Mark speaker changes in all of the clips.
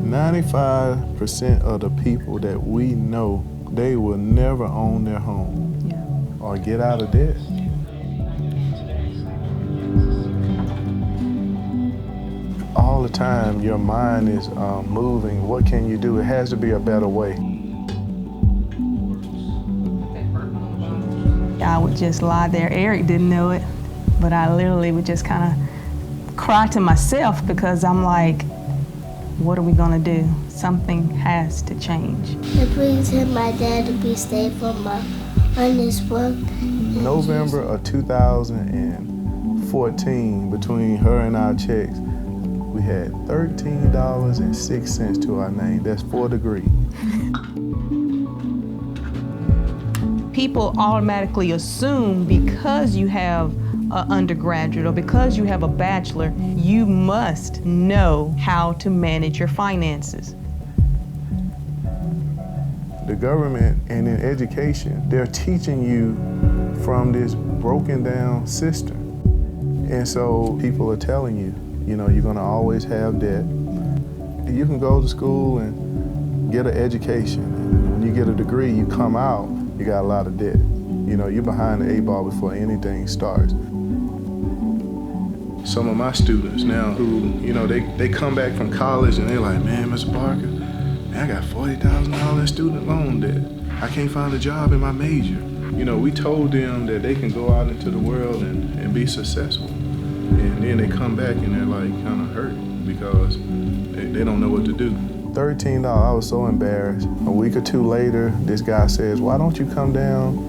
Speaker 1: 95% of the people that we know, they will never own their home or get out of debt. All the time, your mind is moving. What can you do? It has to be a better way.
Speaker 2: I would just lie there. Eric didn't know it, but I literally would just kind of cry to myself because I'm like, what are we gonna do? Something has to change.
Speaker 3: It please him, my dad, to be safe on this work.
Speaker 1: November of 2014, between her and our checks, we had $13.06 to our name. That's 4th degree.
Speaker 2: People automatically assume because you have an undergraduate or because you have a bachelor, you must know how to manage your finances.
Speaker 1: The government and in education, they're teaching you from this broken down system. And so people are telling you, you're gonna always have debt. You can go to school and get an education. And when you get a degree, you come out, you got a lot of debt. You're behind the 8 ball before anything starts. Some of my students now who, they come back from college and they're like, man, Mr. Parker, man, I got $40,000 in student loan debt. I can't find a job in my major. We told them that they can go out into the world and be successful. And then they come back and they're like kind of hurt because they don't know what to do. $13, I was so embarrassed. A week or two later, this guy says, why don't you come down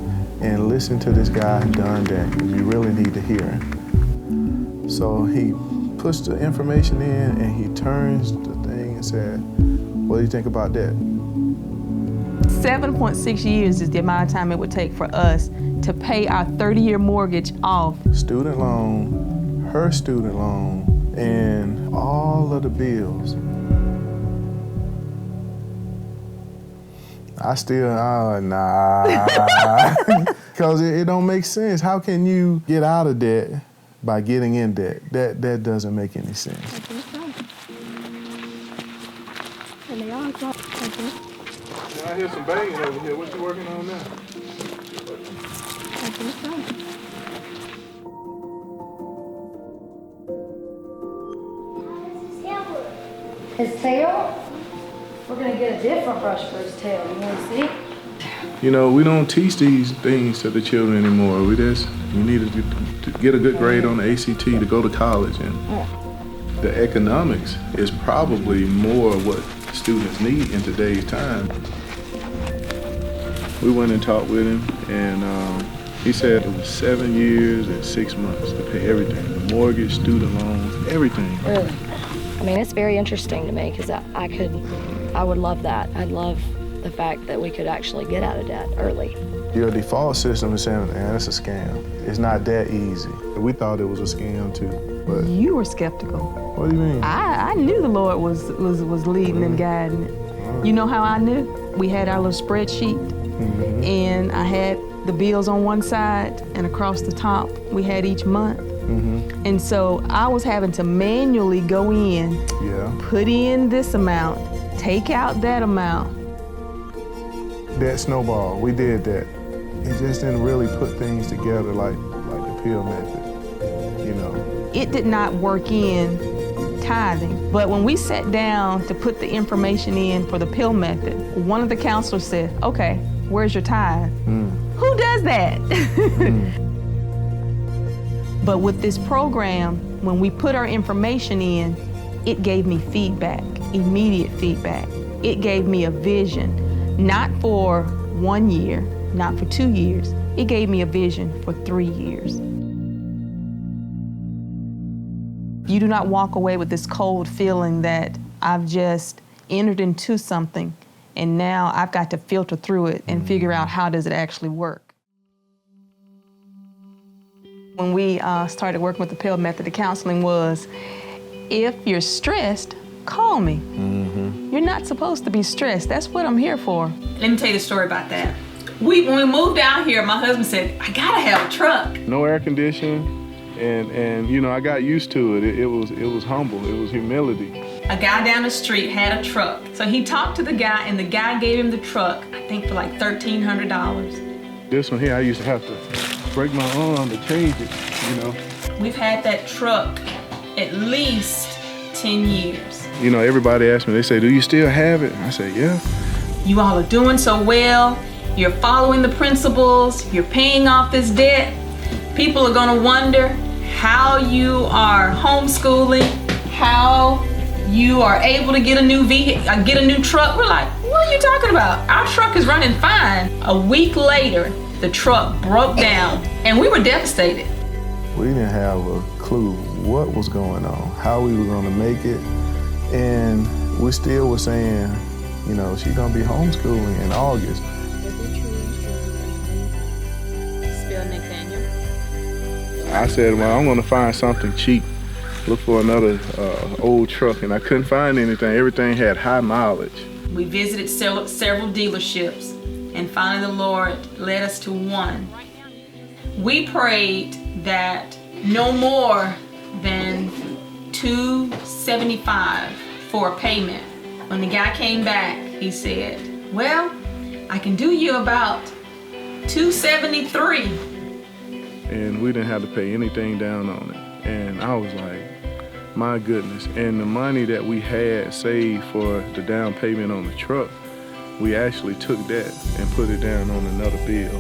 Speaker 1: and listen to this guy done that? You really need to hear him. So he puts the information in and he turns the thing and said, what do you think about that?
Speaker 2: 7.6 years is the amount of time it would take for us to pay our 30-year mortgage off.
Speaker 1: Student loan, her student loan, and all of the bills. I still, nah, because it don't make sense. How can you get out of debt by getting in debt? That doesn't make any sense. I hear some banging over here. What you working on now?
Speaker 4: His tail? We're gonna get a different brush for his tail. You wanna see?
Speaker 1: We don't teach these things to the children anymore. You need to get a good grade on the ACT to go to college. And the economics is probably more what students need in today's time. We went and talked with him, and he said it was 7 years and 6 months to pay everything, the mortgage, student loans, everything.
Speaker 4: Really? I mean, it's very interesting to me because I would love that. I'd love the fact that we could actually get out of debt early.
Speaker 1: Your default system is saying, man, it's a scam. It's not that easy. We thought it was a scam too, but.
Speaker 2: You were skeptical.
Speaker 1: What do you mean?
Speaker 2: I knew the Lord was leading and guiding it. You know how I knew? We had our little spreadsheet, and I had the bills on one side, and across the top, we had each month. And so I was having to manually go in, put in this amount, take out that amount.
Speaker 1: That snowball, we did that. It just didn't really put things together like the P.I.L.L method,
Speaker 2: It did not work in tithing, but when we sat down to put the information in for the P.I.L.L method, one of the counselors said, okay, where's your tithe? Who does that? But with this program, when we put our information in, it gave me feedback, immediate feedback. It gave me a vision, not for 1 year, not for 2 years. It gave me a vision for 3 years. You do not walk away with this cold feeling that I've just entered into something and now I've got to filter through it and figure out how does it actually work. When we started working with the P.I.L.L method, the counseling was, if you're stressed, call me. You're not supposed to be stressed. That's what I'm here for.
Speaker 5: Let me tell you the story about that. When we moved down here, my husband said, I gotta have a truck.
Speaker 1: No air conditioning, and I got used to it. It was humble. It was humility.
Speaker 5: a guy down the street had a truck. So he talked to the guy, and the guy gave him the truck, I think for like $1,300.
Speaker 1: This one here, I used to have to break my arm to change it, you know.
Speaker 5: We've had that truck at least 10 years.
Speaker 1: You know, everybody asks me, they say, do you still have it? I say, yeah.
Speaker 5: You all are doing so well. You're following the principles. You're paying off this debt. People are gonna wonder how you are homeschooling, how you are able to get a new vehicle, get a new truck. We're like, what are you talking about? Our truck is running fine. A week later, the truck broke down and we were devastated.
Speaker 1: We didn't have a clue what was going on, how we were gonna make it. And we still were saying, you know, she's gonna be homeschooling in August. I said, well, I'm gonna find something cheap, look for another old truck, and I couldn't find anything. Everything had high mileage.
Speaker 5: We visited several dealerships, and finally the Lord led us to one. We prayed that no more than $275 for a payment. When the guy came back, he said, well, I can do you about $273.
Speaker 1: And we didn't have to pay anything down on it. And I was like, my goodness. And the money that we had saved for the down payment on the truck, we actually took that and put it down on another bill.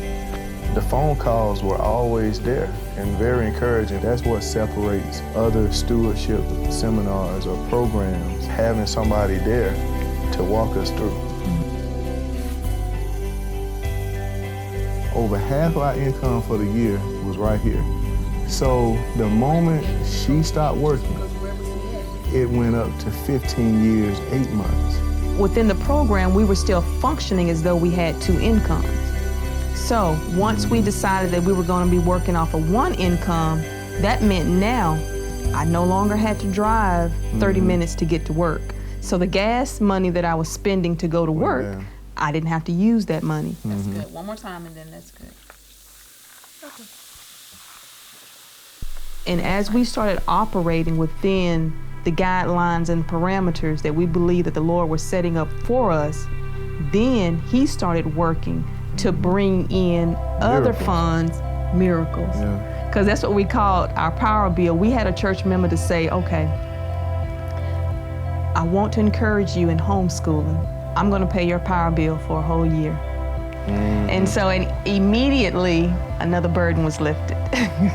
Speaker 1: The phone calls were always there and very encouraging. That's what separates other stewardship seminars or programs, having somebody there to walk us through. Over half our income for the year was right here. So the moment she stopped working, it went up to 15 years, 8 months.
Speaker 2: Within the program, we were still functioning as though we had two incomes. So once we decided that we were going to be working off of one income, that meant now I no longer had to drive 30 minutes to get to work. So the gas money that I was spending to go to work, I didn't have to use that money.
Speaker 5: That's good. One more time and then that's good. Okay.
Speaker 2: And as we started operating within the guidelines and parameters that we believe that the Lord was setting up for us, then he started working to bring in other funds, miracles. Because that's what we called our power bill. We had a church member to say, okay, I want to encourage you in homeschooling. I'm gonna pay your power bill for a whole year. And so immediately another burden was lifted.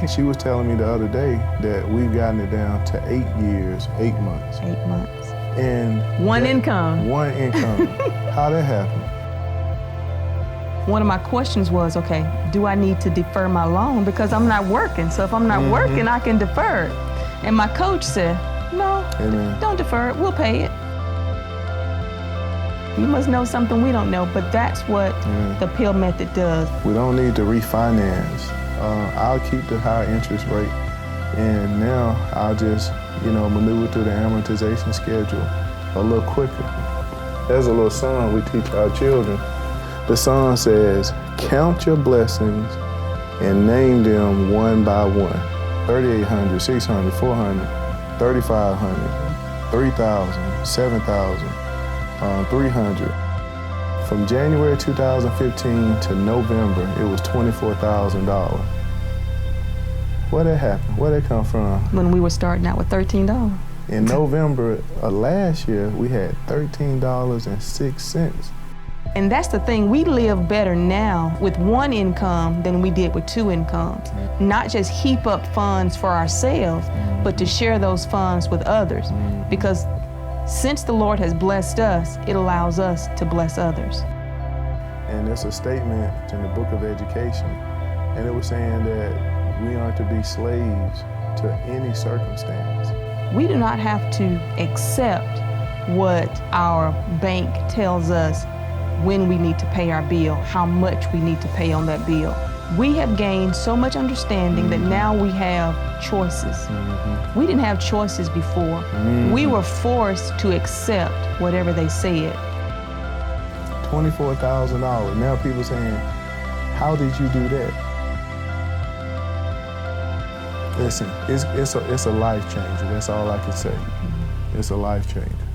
Speaker 1: She was telling me the other day that we've gotten it down to 8 years, 8 months.
Speaker 2: 8 months.
Speaker 1: And
Speaker 2: one income.
Speaker 1: One income. How that happened?
Speaker 2: One of my questions was, okay, do I need to defer my loan? Because I'm not working. So if I'm not working, I can defer it. And my coach said, no, don't defer it, we'll pay it. You must know something we don't know, but that's what the P.I.L.L method does. We don't need to refinance. I'll keep the high interest rate, and now I'll just, maneuver through the amortization schedule a little quicker. There's a little song we teach our children. The song says, count your blessings and name them one by one. 3,800, 600, 400, 3,500, 3,000, 7,000. 300. From January 2015 to November, it was $24,000. Where that happen? Where that come from? When we were starting out with $13.
Speaker 1: In November of last year, we had $13.06.
Speaker 2: And that's the thing, we live better now with one income than we did with two incomes. Not just heap up funds for ourselves, but to share those funds with others. Because since the Lord has blessed us, it allows us to bless others.
Speaker 1: And it's a statement in the book of education, and it was saying that we aren't to be slaves to any circumstance.
Speaker 2: We do not have to accept what our bank tells us when we need to pay our bill, how much we need to pay on that bill. We have gained so much understanding that now we have choices. We didn't have choices before. We were forced to accept whatever they said.
Speaker 1: $24,000. Now people saying, how did you do that? Listen, it's a life changer. That's all I can say. It's a life changer.